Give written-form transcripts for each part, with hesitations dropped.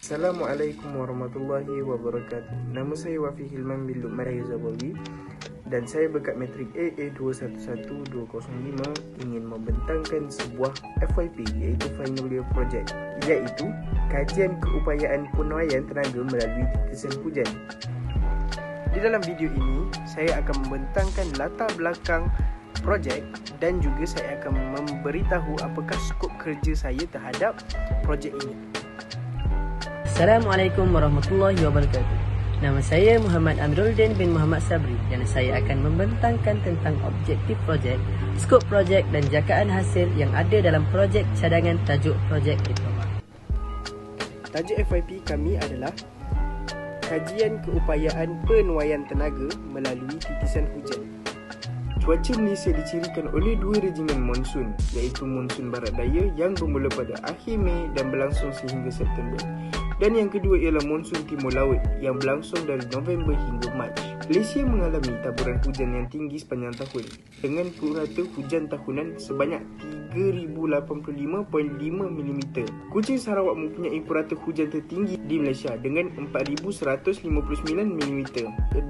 Assalamualaikum warahmatullahi wabarakatuh. Nama saya Wafi Hilman bin Luqman Zabawi dan saya berkat matrik AA211205 ingin membentangkan sebuah FYP iaitu Final Year Project, iaitu kajian keupayaan penuaian tenaga melalui titisan hujan. Di dalam video ini saya akan membentangkan latar belakang projek dan juga saya akan memberitahu apakah skop kerja saya terhadap projek ini. Assalamualaikum warahmatullahi wabarakatuh. Nama saya Muhammad Amiruddin bin Muhammad Sabri dan saya akan membentangkan tentang objektif projek, skop projek dan jakaan hasil yang ada dalam projek cadangan tajuk projek diploma. Tajuk FYP kami adalah kajian keupayaan penuaian tenaga melalui titisan hujan. Cuaca Malaysia dicirikan oleh dua regimen monsun, iaitu monsun barat daya yang bermula pada akhir Mei dan berlangsung sehingga September. Dan yang kedua ialah monsun timur laut yang berlangsung dari November hingga Mac. Malaysia mengalami taburan hujan yang tinggi sepanjang tahun dengan purata hujan tahunan sebanyak 3085.5 mm. Kuching Sarawak mempunyai purata hujan tertinggi di Malaysia dengan 4159 mm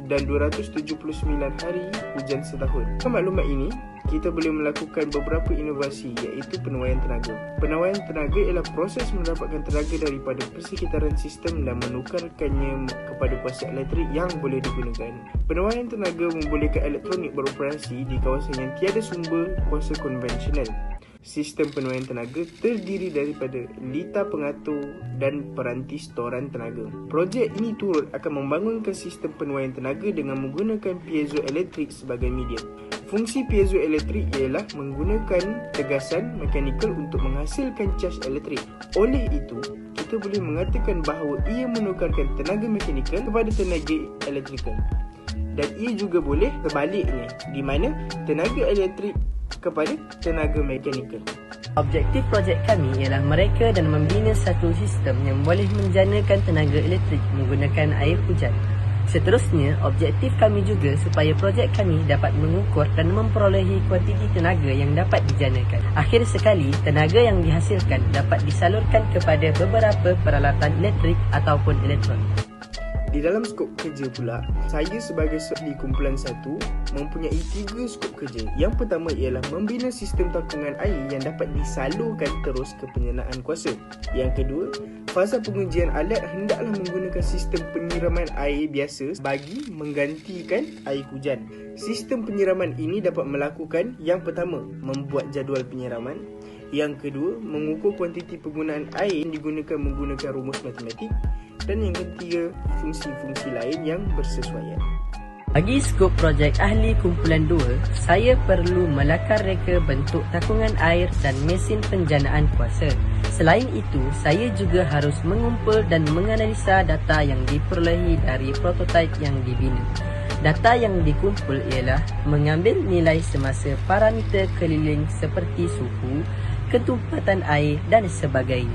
dan 279 hari hujan setahun. Dengan maklumat ini, kita boleh melakukan beberapa inovasi iaitu penuaian tenaga. Penuaian tenaga ialah proses mendapatkan tenaga daripada persekitaran sistem dan menukarkannya kepada kuasa elektrik yang boleh digunakan. Penuaian tenaga membolehkan elektronik beroperasi di kawasan yang tiada sumber kuasa konvensional. Sistem penuaian tenaga terdiri daripada litar pengatur dan peranti storan tenaga. Projek ini turut akan membangunkan sistem penuaian tenaga dengan menggunakan piezoelektrik sebagai media. Fungsi piezoelektrik ialah menggunakan tegasan mekanikal untuk menghasilkan caj elektrik. Oleh itu, kita boleh mengatakan bahawa ia menukarkan tenaga mekanikal kepada tenaga elektrikal. Dan ia juga boleh sebaliknya, di mana tenaga elektrik kepada tenaga mekanikal. Objektif projek kami ialah mereka dan membina satu sistem yang boleh menjanakan tenaga elektrik menggunakan air hujan. Seterusnya, objektif kami juga supaya projek kami dapat mengukur dan memperolehi kuantiti tenaga yang dapat dijanakan. Akhir sekali, tenaga yang dihasilkan dapat disalurkan kepada beberapa peralatan elektrik ataupun elektronik. Di dalam skop kerja pula, saya sebagai ahli kumpulan 1 mempunyai 3 skop kerja. Yang pertama ialah membina sistem takungan air yang dapat disalurkan terus ke penyenaan kuasa. Yang kedua, fasa pengujian alat hendaklah menggunakan sistem penyiraman air biasa bagi menggantikan air hujan. Sistem penyiraman ini dapat melakukan yang pertama, membuat jadual penyiraman. Yang kedua, mengukur kuantiti penggunaan air yang digunakan menggunakan rumus matematik. Dan yang ketiga, fungsi-fungsi lain yang bersesuaian. Bagi skop projek ahli kumpulan 2, saya perlu melakar reka bentuk takungan air dan mesin penjanaan kuasa. Selain itu, saya juga harus mengumpul dan menganalisa data yang diperolehi dari prototipe yang dibina. Data yang dikumpul ialah mengambil nilai semasa parameter keliling seperti suhu, ketumpatan air dan sebagainya.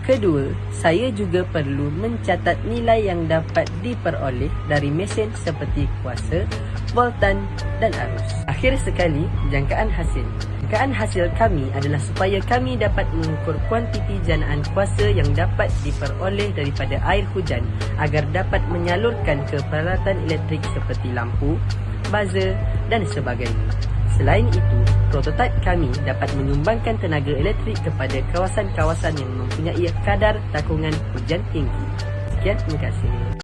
Kedua, saya juga perlu mencatat nilai yang dapat diperoleh dari mesin seperti kuasa, voltan dan arus. Akhir sekali, jangkaan hasil. Jangkaan hasil kami adalah supaya kami dapat mengukur kuantiti janaan kuasa yang dapat diperoleh daripada air hujan agar dapat menyalurkan ke peralatan elektrik seperti lampu, buzzer dan sebagainya. Selain itu, prototipe kami dapat menyumbangkan tenaga elektrik kepada kawasan-kawasan yang mempunyai kadar takungan hujan tinggi. Sekian, terima kasih.